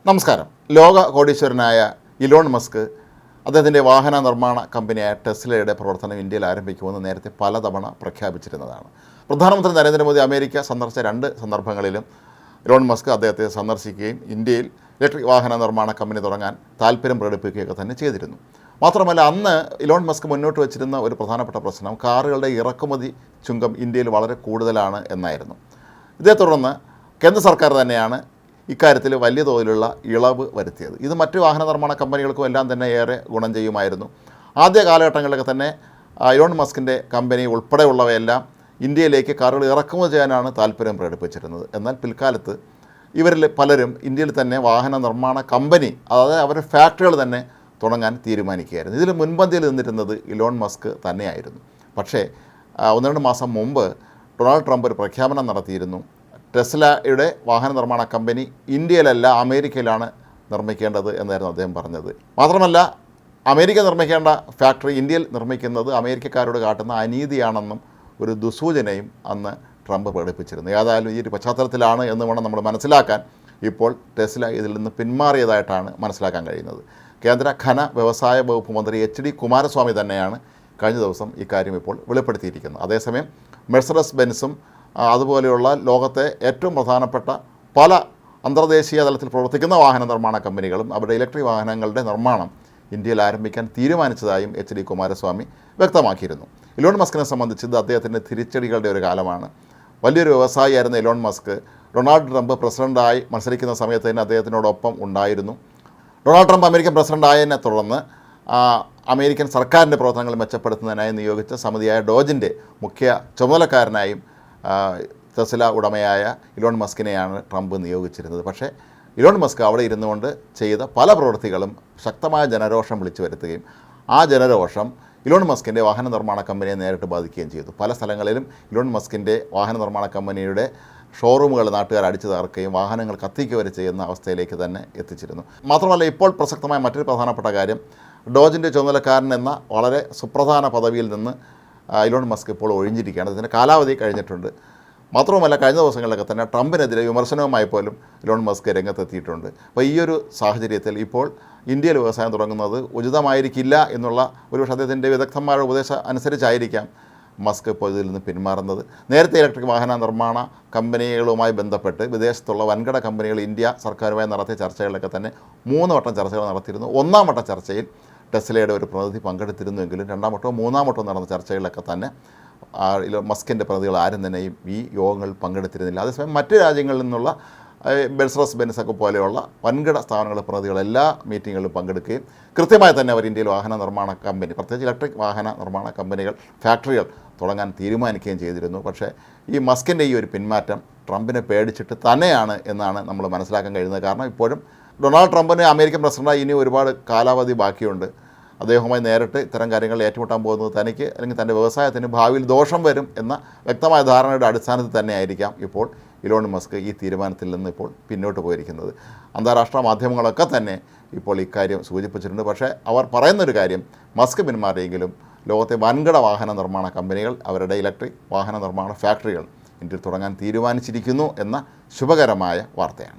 നമസ്കാരം. ലോക കോടീശ്വരനായ Elon Musk അദ്ദേഹത്തിൻ്റെ വാഹന നിർമ്മാണ കമ്പനിയായ ടെസ്ലയുടെ പ്രവർത്തനം ഇന്ത്യയിൽ ആരംഭിക്കുമെന്ന് നേരത്തെ പലതവണ പ്രഖ്യാപിച്ചിരുന്നതാണ്. പ്രധാനമന്ത്രി നരേന്ദ്രമോദി അമേരിക്ക സന്ദർശിച്ച 2 സന്ദർഭങ്ങളിലും ഇലോൺ മസ്ക് അദ്ദേഹത്തെ സന്ദർശിക്കുകയും ഇന്ത്യയിൽ ഇലക്ട്രിക് വാഹന നിർമ്മാണ കമ്പനി തുടങ്ങാൻ താല്പര്യം പ്രകടിപ്പിക്കുകയൊക്കെ തന്നെ ചെയ്തിരുന്നു. മാത്രമല്ല, അന്ന് ഇലോൺ മസ്ക് മുന്നോട്ട് വച്ചിരുന്ന ഒരു പ്രധാനപ്പെട്ട പ്രശ്നം കാറുകളുടെ ഇറക്കുമതി ചുങ്കം ഇന്ത്യയിൽ വളരെ കൂടുതലാണ് എന്നായിരുന്നു. ഇതേ തുടർന്ന് കേന്ദ്ര സർക്കാർ തന്നെയാണ് ഇക്കാര്യത്തിൽ വലിയ തോതിലുള്ള ഇളവ് വരുത്തിയത്. ഇത് മറ്റ് വാഹന നിർമ്മാണ കമ്പനികൾക്കും എല്ലാം തന്നെ ഏറെ ഗുണം ചെയ്യുമായിരുന്നു. ആദ്യ കാലഘട്ടങ്ങളിലൊക്കെ തന്നെ ഇലോൺ മസ്കിൻ്റെ കമ്പനി ഉൾപ്പെടെയുള്ളവയെല്ലാം ഇന്ത്യയിലേക്ക് കാറുകൾ ഇറക്കുമതി ചെയ്യാനാണ് താല്പര്യം പ്രകടിപ്പിച്ചിരുന്നത്. എന്നാൽ പിൽക്കാലത്ത് ഇവരിൽ പലരും ഇന്ത്യയിൽ തന്നെ വാഹന നിർമ്മാണ കമ്പനി, അതായത് അവരുടെ ഫാക്ടറികൾ തന്നെ തുടങ്ങാൻ തീരുമാനിക്കുകയായിരുന്നു. ഇതിൽ മുൻപന്തിയിൽ നിന്നിരുന്നത് ഇലോൺ മസ്ക് തന്നെയായിരുന്നു. പക്ഷേ 1-2 മാസം മുമ്പ് ഡൊണാൾഡ് ട്രംപ് ഒരു പ്രഖ്യാപനം നടത്തിയിരുന്നു. ടെസ്ലയുടെ വാഹന നിർമ്മാണ കമ്പനി ഇന്ത്യയിലല്ല അമേരിക്കയിലാണ് നിർമ്മിക്കേണ്ടത് എന്നായിരുന്നു അദ്ദേഹം പറഞ്ഞത്. മാത്രമല്ല, അമേരിക്ക നിർമ്മിക്കേണ്ട ഫാക്ടറി ഇന്ത്യയിൽ നിർമ്മിക്കുന്നത് അമേരിക്കക്കാരോട് കാട്ടുന്ന അനീതിയാണെന്നും ഒരു ദുസൂചനയും അന്ന് ട്രംപ് പ്രകടിപ്പിച്ചിരുന്നു. ഏതായാലും ഈ ഒരു പശ്ചാത്തലത്തിലാണ് എന്ന് വേണം നമ്മൾ മനസ്സിലാക്കാൻ. ഇപ്പോൾ ടെസ്ല ഇതിൽ നിന്ന് പിന്മാറിയതായിട്ടാണ് മനസ്സിലാക്കാൻ കഴിയുന്നത്. കേന്ദ്ര ഖന വ്യവസായ വകുപ്പ് മന്ത്രി HD കുമാരസ്വാമി തന്നെയാണ് കഴിഞ്ഞ ദിവസം ഇക്കാര്യം ഇപ്പോൾ വെളിപ്പെടുത്തിയിരിക്കുന്നത്. അതേസമയം മെഴ്സഡസ് ബെൻസും അതുപോലെയുള്ള ലോകത്തെ ഏറ്റവും പ്രധാനപ്പെട്ട പല അന്തർദേശീയ തലത്തിൽ പ്രവർത്തിക്കുന്ന വാഹന നിർമ്മാണ കമ്പനികളും അവരുടെ ഇലക്ട്രിക് വാഹനങ്ങളുടെ നിർമ്മാണം ഇന്ത്യയിൽ ആരംഭിക്കാൻ തീരുമാനിച്ചതായും HD കുമാരസ്വാമി വ്യക്തമാക്കിയിരുന്നു. ഇലോൺ മസ്കിനെ സംബന്ധിച്ച് ഇത് അദ്ദേഹത്തിൻ്റെ തിരിച്ചടികളുടെ ഒരു കാലമാണ്. വലിയൊരു വ്യവസായിയായിരുന്ന ഇലോൺ മസ്ക് ഡൊണാൾഡ് ട്രംപ് പ്രസിഡൻ്റായി മത്സരിക്കുന്ന സമയത്ത് തന്നെ അദ്ദേഹത്തിനോടൊപ്പം ഉണ്ടായിരുന്നു. ഡൊണാൾഡ് ട്രംപ് അമേരിക്കൻ പ്രസിഡൻ്റായതിനെ തുടർന്ന് അമേരിക്കൻ സർക്കാരിൻ്റെ പ്രവർത്തനങ്ങൾ മെച്ചപ്പെടുത്തുന്നതിനായി നിയോഗിച്ച സമിതിയായ ഡോജിൻ്റെ മുഖ്യ ചുമതലക്കാരനായും ടെസ്ല ഉടമയായ ഇലോൺ മസ്കിനെയാണ് ട്രംപ് നിയോഗിച്ചിരുന്നത്. പക്ഷേ ഇലോൺ മസ്ക് അവിടെ ഇരുന്നുകൊണ്ട് ചെയ്ത പല പ്രവൃത്തികളും ശക്തമായ ജനരോഷം വിളിച്ചു വരുത്തുകയും ആ ജനരോഷം ഇലോൺ മസ്കിൻ്റെ വാഹന നിർമ്മാണ കമ്പനിയെ നേരിട്ട് ബാധിക്കുകയും ചെയ്തു. പല സ്ഥലങ്ങളിലും ഇലോൺ മസ്കിൻ്റെ വാഹന നിർമ്മാണ കമ്പനിയുടെ ഷോറൂമുകൾ നാട്ടുകാർ അടിച്ചു തകർക്കുകയും വാഹനങ്ങൾ കത്തിക്കുക വരെ ചെയ്യുന്ന അവസ്ഥയിലേക്ക് തന്നെ എത്തിച്ചിരുന്നു. മാത്രമല്ല, ഇപ്പോൾ പ്രസക്തമായ മറ്റൊരു പ്രധാനപ്പെട്ട കാര്യം, ഡോജിൻ്റെ ചുമതലക്കാരൻ എന്ന വളരെ സുപ്രധാന പദവിയിൽ നിന്ന് ഇലോൺ മസ്ക് ഇപ്പോൾ ഒഴിഞ്ഞിരിക്കുകയാണ്. ഇതിൻ്റെ കാലാവധി കഴിഞ്ഞിട്ടുണ്ട്. മാത്രവുമല്ല, കഴിഞ്ഞ ദിവസങ്ങളിലൊക്കെ തന്നെ ട്രംപിനെതിരെ വിമർശനവുമായി പോലും ഇലോൺ മസ്ക് രംഗത്തെത്തിയിട്ടുണ്ട്. അപ്പോൾ ഈ ഒരു സാഹചര്യത്തിൽ ഇപ്പോൾ ഇന്ത്യയിൽ വ്യവസായം തുടങ്ങുന്നത് ഉചിതമായിരിക്കില്ല എന്നുള്ള ഒരു അദ്ദേഹത്തിൻ്റെ വിദഗ്ധന്മാരുടെ ഉപദേശം അനുസരിച്ചായിരിക്കാം മസ്ക് ഇപ്പോൾ ഇതിൽ നിന്ന് പിന്മാറുന്നത്. നേരത്തെ ഇലക്ട്രിക് വാഹന നിർമ്മാണ കമ്പനികളുമായി ബന്ധപ്പെട്ട് വിദേശത്തുള്ള വൻകിട കമ്പനികൾ ഇന്ത്യ സർക്കാരുമായി നടത്തിയ ചർച്ചകളിലൊക്കെ തന്നെ 3 വട്ടം ചർച്ചകൾ നടത്തിയിരുന്നു. 1-ാം വട്ട ചർച്ചയിൽ ടെസ്ലയുടെ ഒരു പ്രതിനിധി പങ്കെടുത്തിരുന്നുവെങ്കിലും 2-ാം വട്ടവും 3-ാം വട്ടവും നടന്ന ചർച്ചകളിലൊക്കെ തന്നെ മസ്കിൻ്റെ പ്രതികൾ ആരും തന്നെയും ഈ യോഗങ്ങളിൽ പങ്കെടുത്തിരുന്നില്ല. അതേസമയം മറ്റ് രാജ്യങ്ങളിൽ നിന്നുള്ള മെഴ്സഡസ് ബെൻസൊക്കെ പോലെയുള്ള വൻകിട സ്ഥാപനങ്ങളുടെ പ്രതികൾ എല്ലാ മീറ്റിങ്ങുകളിലും പങ്കെടുക്കുകയും കൃത്യമായി തന്നെ അവർ ഇന്ത്യയിൽ വാഹന നിർമ്മാണ കമ്പനി, പ്രത്യേകിച്ച് ഇലക്ട്രിക് വാഹന നിർമ്മാണ കമ്പനികൾ, ഫാക്ടറികൾ തുടങ്ങാൻ തീരുമാനിക്കുകയും ചെയ്തിരുന്നു. പക്ഷേ ഈ മസ്കിൻ്റെ ഈ ഒരു പിന്മാറ്റം ട്രംപിനെ പേടിച്ചിട്ട് തന്നെയാണ് എന്നാണ് നമ്മൾ മനസ്സിലാക്കാൻ കഴിയുന്നത്. കാരണം ഇപ്പോഴും ഡൊണാൾഡ് ട്രംപിന് അമേരിക്കൻ പ്രസിഡൻ്റായി ഇനി ഒരുപാട് കാലാവധി ബാക്കിയുണ്ട്. അദ്ദേഹവുമായി നേരിട്ട് ഇത്തരം കാര്യങ്ങൾ ഏറ്റുമുട്ടാൻ പോകുന്നത് തനിക്ക് അല്ലെങ്കിൽ തൻ്റെ വ്യവസായത്തിന് ഭാവിയിൽ ദോഷം വരും എന്ന വ്യക്തമായ ധാരണയുടെ അടിസ്ഥാനത്തിൽ തന്നെയായിരിക്കാം ഇപ്പോൾ ഇലോൺ മസ്ക് ഈ തീരുമാനത്തിൽ നിന്ന് ഇപ്പോൾ പിന്നോട്ട് പോയിരിക്കുന്നത്. അന്താരാഷ്ട്ര മാധ്യമങ്ങളൊക്കെ തന്നെ ഇപ്പോൾ ഇക്കാര്യം സൂചിപ്പിച്ചിട്ടുണ്ട്. പക്ഷേ അവർ പറയുന്നൊരു കാര്യം, മസ്ക് പിന്മാറിയെങ്കിലും ലോകത്തെ വൻകിട വാഹന നിർമ്മാണ കമ്പനികൾ അവരുടെ ഇലക്ട്രിക് വാഹന നിർമ്മാണ ഫാക്ടറികൾ ഇന്ത്യയിൽ തുടങ്ങാൻ തീരുമാനിച്ചിരിക്കുന്നു എന്ന ശുഭകരമായ വാർത്തയാണ്.